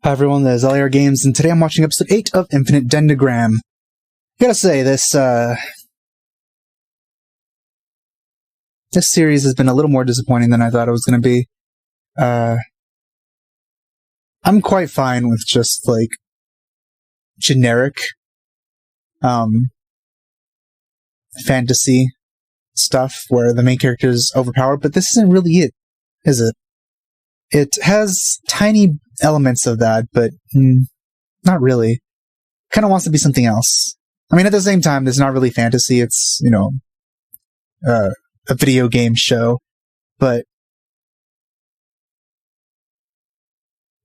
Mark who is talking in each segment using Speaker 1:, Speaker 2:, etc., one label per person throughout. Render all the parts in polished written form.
Speaker 1: Hi everyone, this is LAR Games, and today I'm watching episode 8 of Infinite Dendrogram. Gotta say, this series has been a little more disappointing than I thought it was gonna be. I'm quite fine with just, like, generic, fantasy stuff where the main character is overpowered, but this isn't really it, is it? It has tiny elements of that, but not really. Kind of wants to be something else. I mean, at the same time, it's not really fantasy. It's, a video game show. But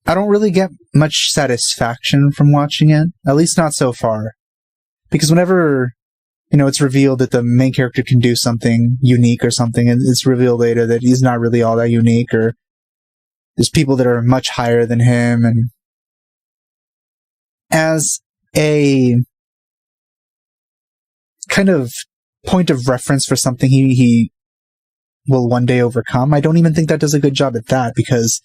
Speaker 1: I don't really get much satisfaction from watching it. At least not so far. Because whenever, it's revealed that the main character can do something unique or something, and it's revealed later that he's not really all that unique, or there's people that are much higher than him, and as a kind of point of reference for something he will one day overcome, I don't even think that does a good job at that, because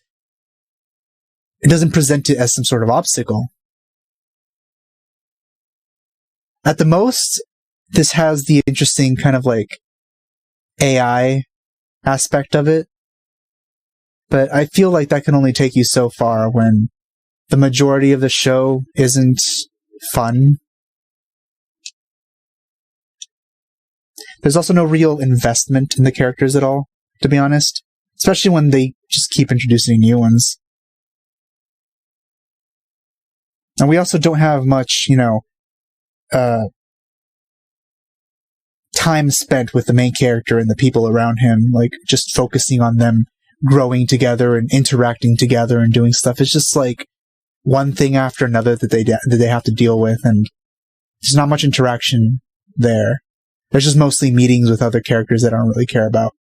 Speaker 1: it doesn't present it as some sort of obstacle. At the most, this has the interesting kind of like AI aspect of it, but I feel like that can only take you so far when the majority of the show isn't fun. There's also no real investment in the characters at all, to be honest. Especially when they just keep introducing new ones. And we also don't have much, time spent with the main character and the people around him, like just focusing on them growing together and interacting together and doing stuff. It's just like one thing after another that they have to deal with, and there's not much interaction there. There's just mostly meetings with other characters that I don't really care about.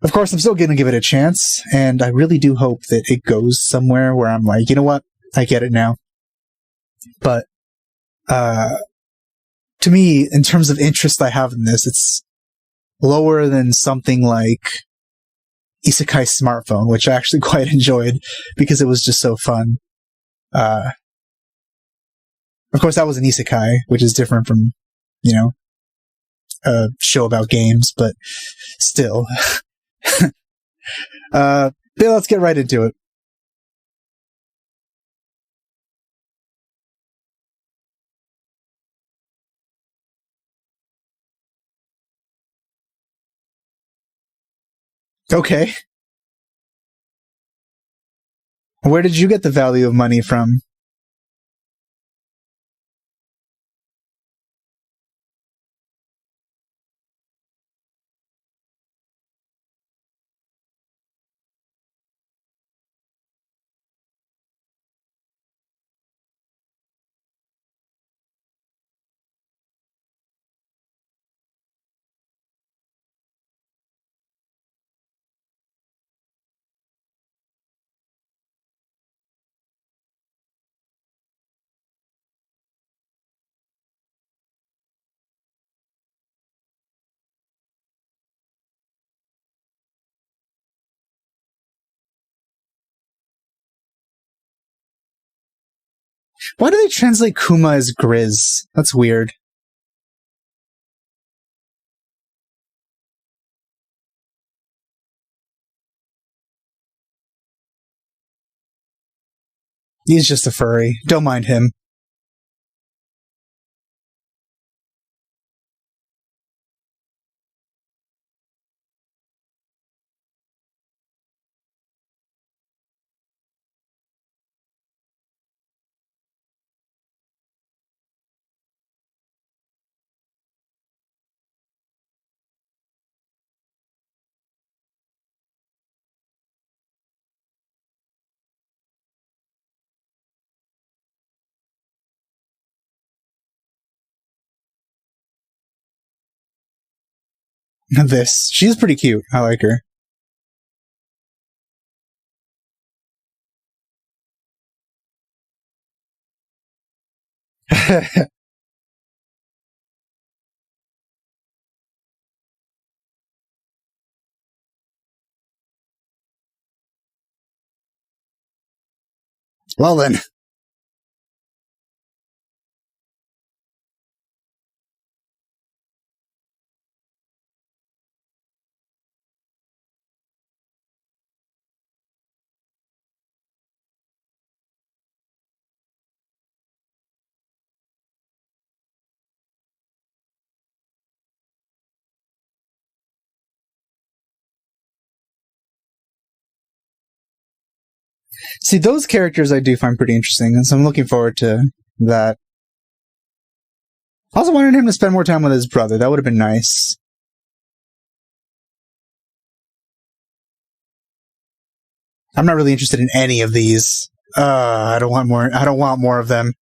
Speaker 1: Of course, I'm still going to give it a chance, and I really do hope that it goes somewhere where I'm like, you know what? I get it now. But to me, in terms of interest I have in this, it's lower than something like Isekai Smartphone, which I actually quite enjoyed because it was just so fun. Of course, that was an isekai, which is different from, a show about games, but still. But let's get right into it. Okay. Where did you get the value of money from? Why do they translate Kuma as Grizz? That's weird. He's just a furry. Don't mind him. This. She's pretty cute. I like her. Well then. See, those characters I do find pretty interesting, and so I'm looking forward to that. I also wanted him to spend more time with his brother. That would have been nice. I'm not really interested in any of these. I don't want more. I don't want more of them.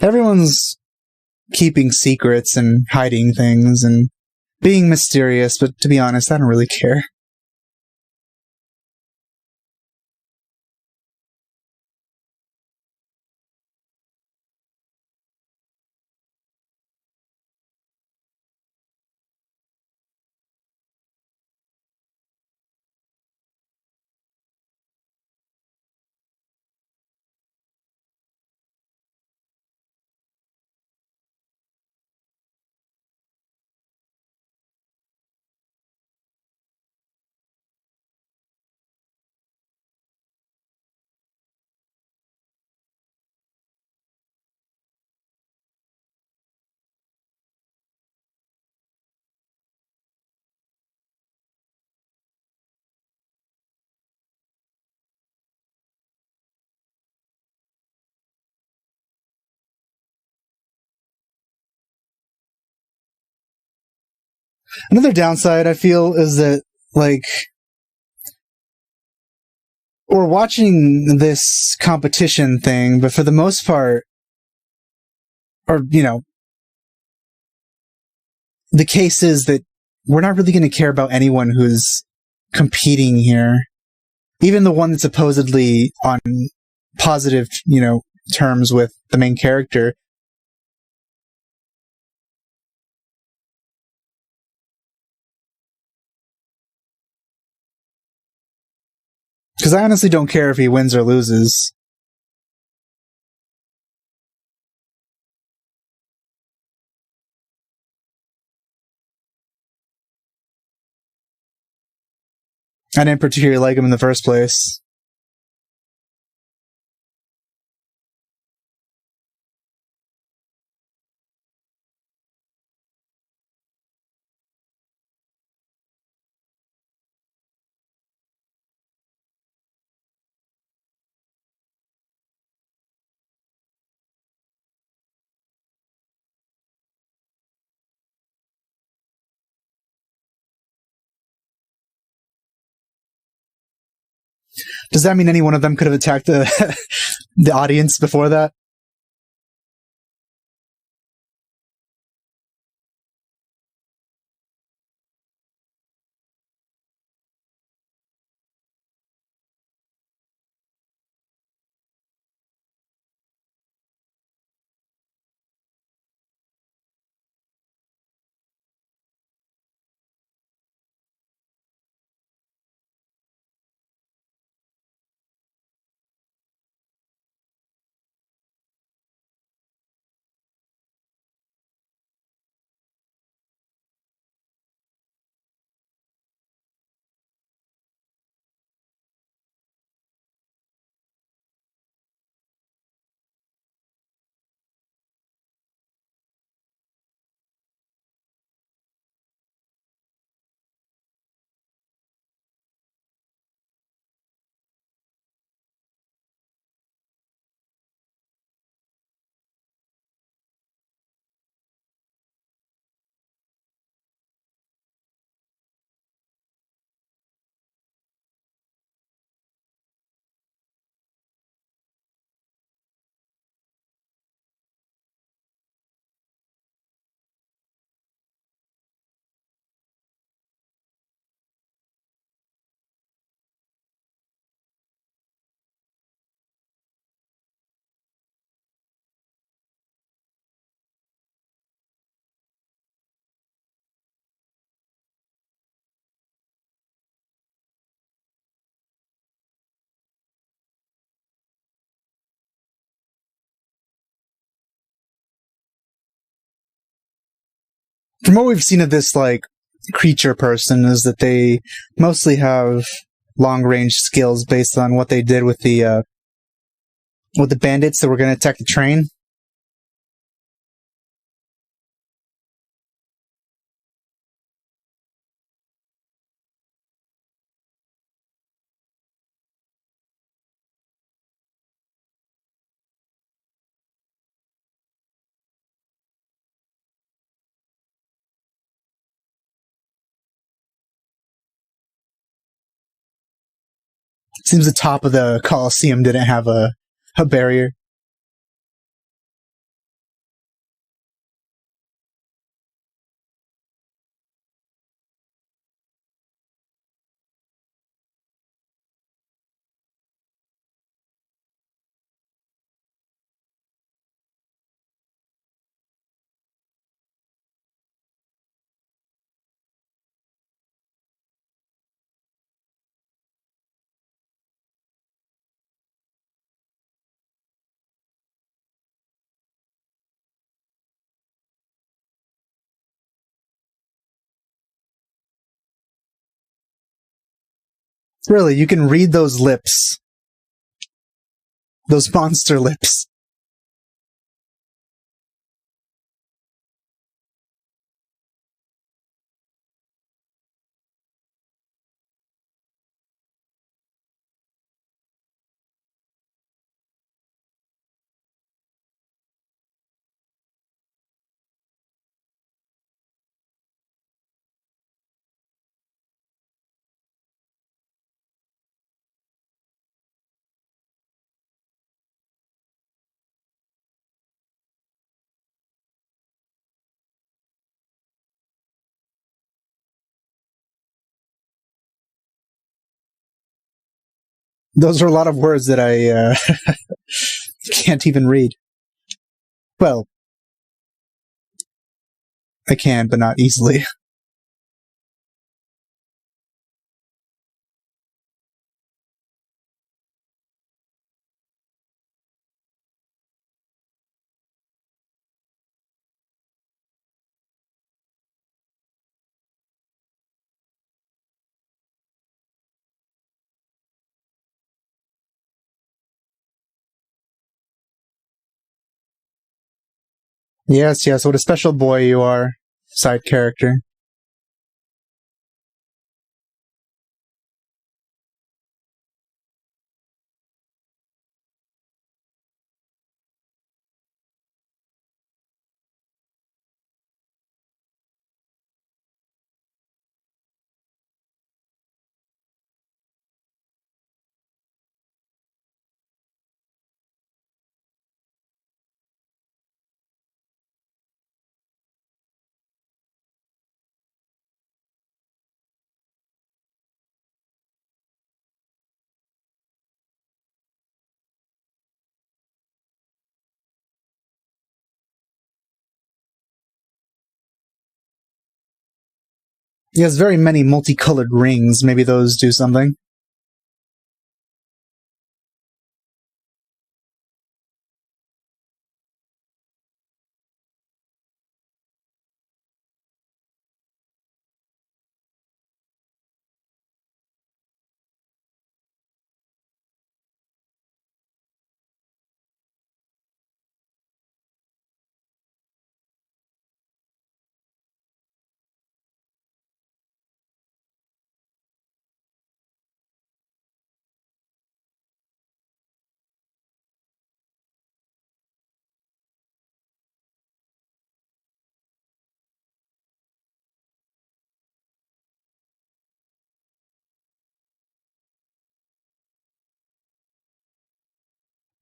Speaker 1: Everyone's keeping secrets and hiding things and being mysterious, but to be honest, I don't really care. Another downside I feel is that, like, we're watching this competition thing, but for the most part, or, you know, the case is that we're not really going to care about anyone who's competing here. Even the one that's supposedly on positive, you know, terms with the main character. Because I honestly don't care if he wins or loses. I didn't particularly like him in the first place. Does that mean any one of them could have attacked the the audience before that? from what we've seen of this, like, creature person, is that they mostly have long-range skills based on what they did with the bandits that were going to attack the train. Seems the top of the Colosseum didn't have a barrier. Really, you can read those lips. Those monster lips. Those are a lot of words that I can't even read. Well, I can, but not easily. Yes, what a special boy you are, side character. He has very many multicolored rings. Maybe those do something.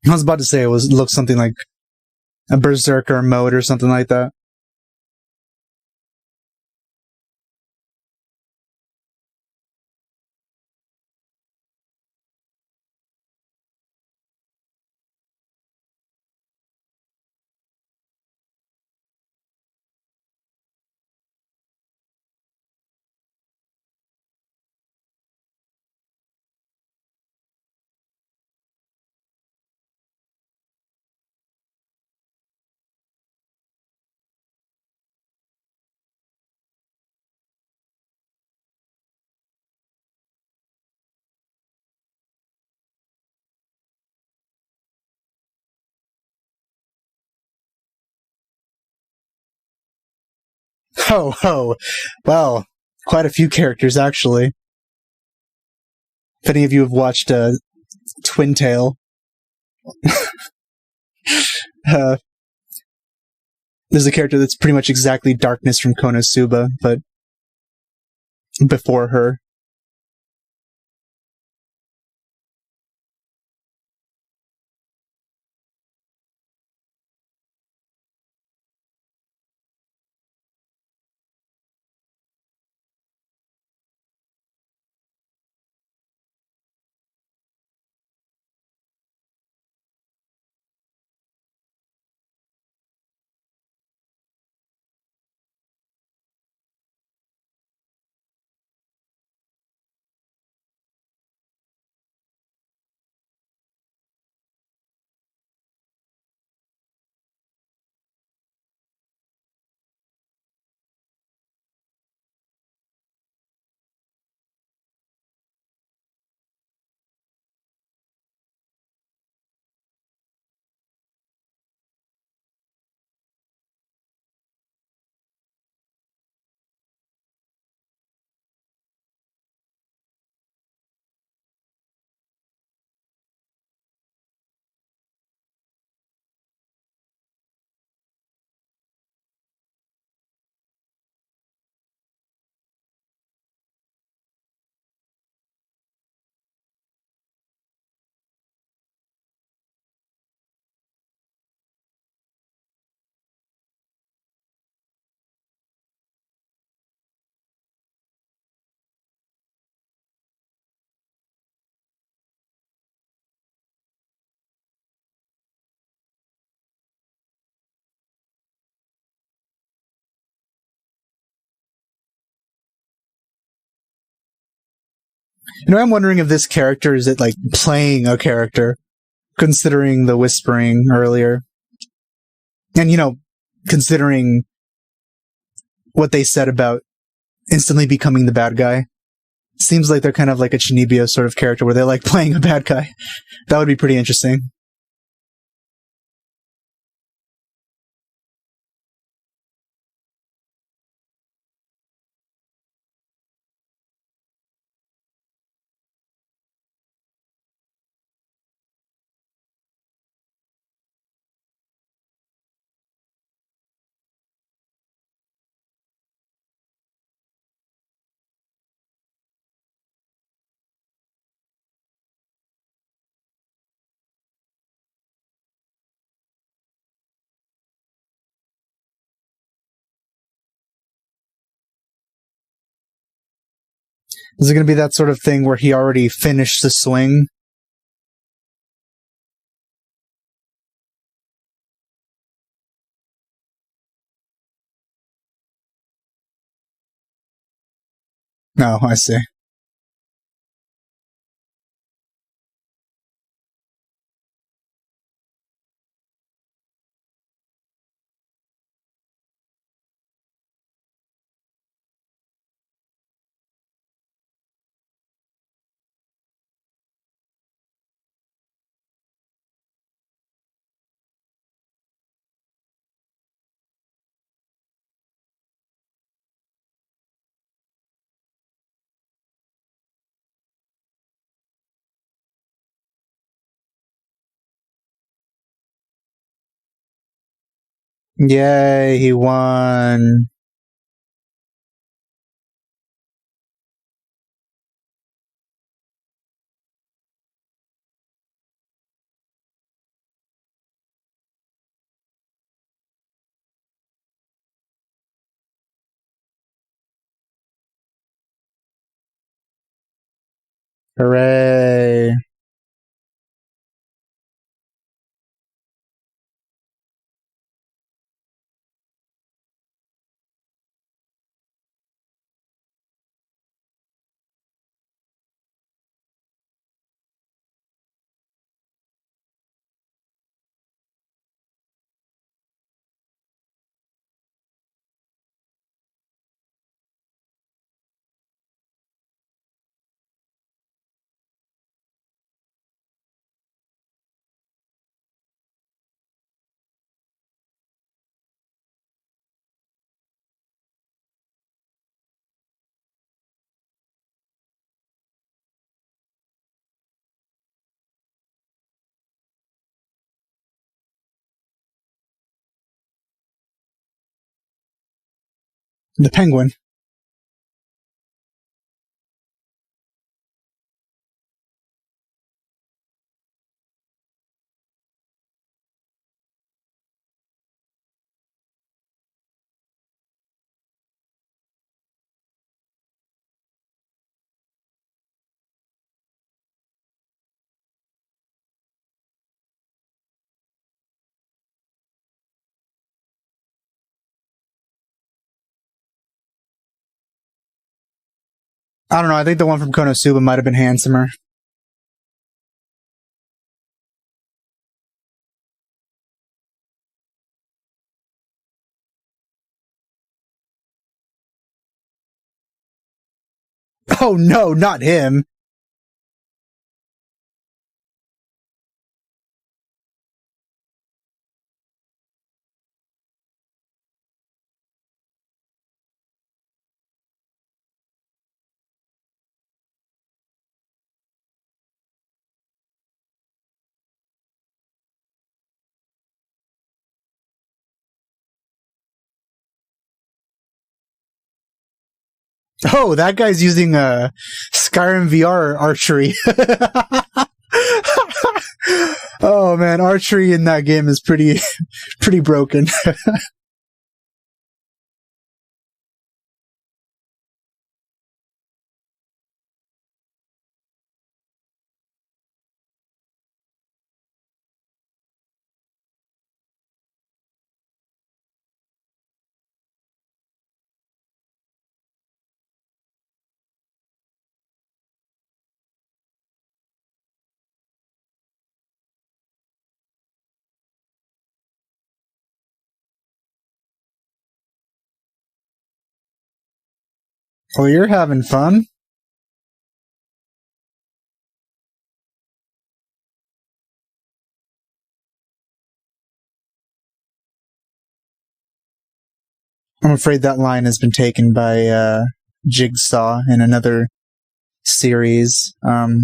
Speaker 1: I was about to say it looked something like a berserker mode or something like that. Ho ho! Well, quite a few characters actually. If any of you have watched Twin Tail, there's a character that's pretty much exactly Darkness from Konosuba, but before her. I'm wondering if this character is like playing a character, considering the whispering earlier. And, considering what they said about instantly becoming the bad guy. Seems like they're kind of like a Chinibio sort of character where they're like playing a bad guy. That would be pretty interesting. Is it going to be that sort of thing where he already finished the swing? No, I see. Yay, he won. Hooray. The penguin. I don't know. I think the one from Konosuba might have been handsomer. Oh no, not him. Oh, that guy's using Skyrim VR archery. Oh man, archery in that game is pretty broken. Well, you're having fun. I'm afraid that line has been taken by Jigsaw in another series. Yeah,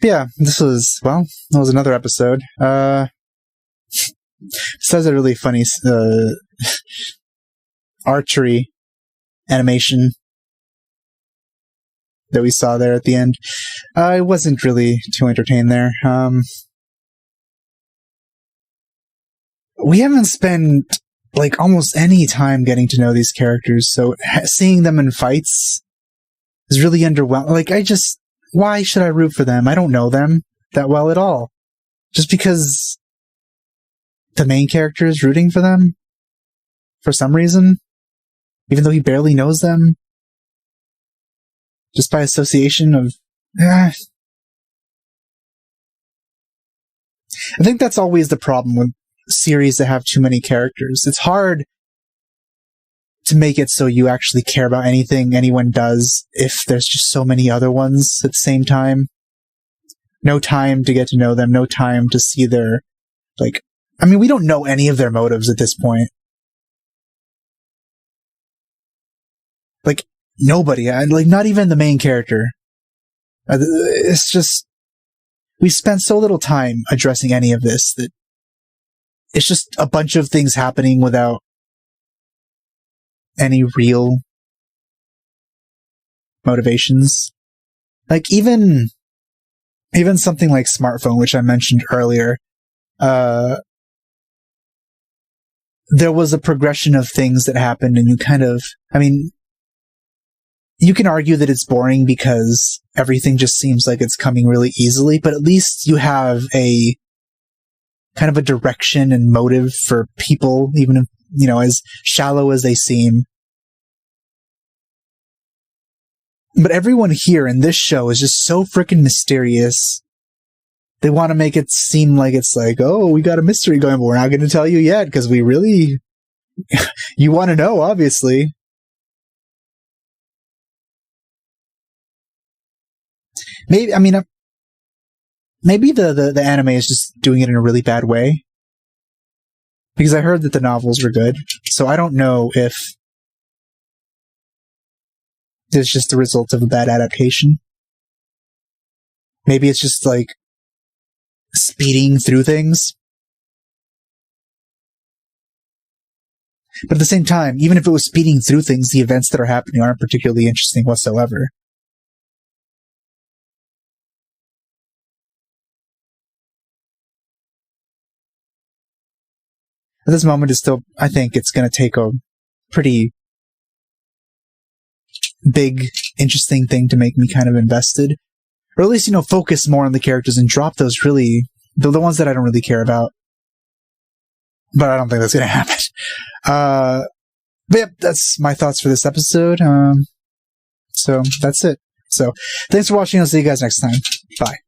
Speaker 1: that was another episode. Says a really funny archery animation that we saw there at the end. I wasn't really too entertained there. We haven't spent like almost any time getting to know these characters, so seeing them in fights is really underwhelming. Like, why should I root for them? I don't know them that well at all. Just because the main character is rooting for them for some reason, even though he barely knows them, just by association of... I think that's always the problem with series that have too many characters. It's hard to make it so you actually care about anything anyone does if there's just so many other ones at the same time. No time to get to know them, no time to see their... we don't know any of their motives at this point. Nobody. Not even the main character. It's just... we spent so little time addressing any of this that it's just a bunch of things happening without any real motivations. Even something like Smartphone, which I mentioned earlier, there was a progression of things that happened, and you can argue that it's boring because everything just seems like it's coming really easily, but at least you have a kind of a direction and motive for people, even if, as shallow as they seem. But everyone here in this show is just so freaking mysterious. They want to make it seem like it's oh, we got a mystery going, but we're not going to tell you yet because we really... you want to know, obviously. Maybe the anime is just doing it in a really bad way. Because I heard that the novels were good. So I don't know if it's just the result of a bad adaptation. Maybe it's just speeding through things. But at the same time, even if it was speeding through things, the events that are happening aren't particularly interesting whatsoever. At this moment, I think it's going to take a pretty big, interesting thing to make me kind of invested. Or at least, focus more on the characters and drop those the ones that I don't really care about. But I don't think that's going to happen. But yeah, that's my thoughts for this episode. So that's it. So thanks for watching. I'll see you guys next time. Bye.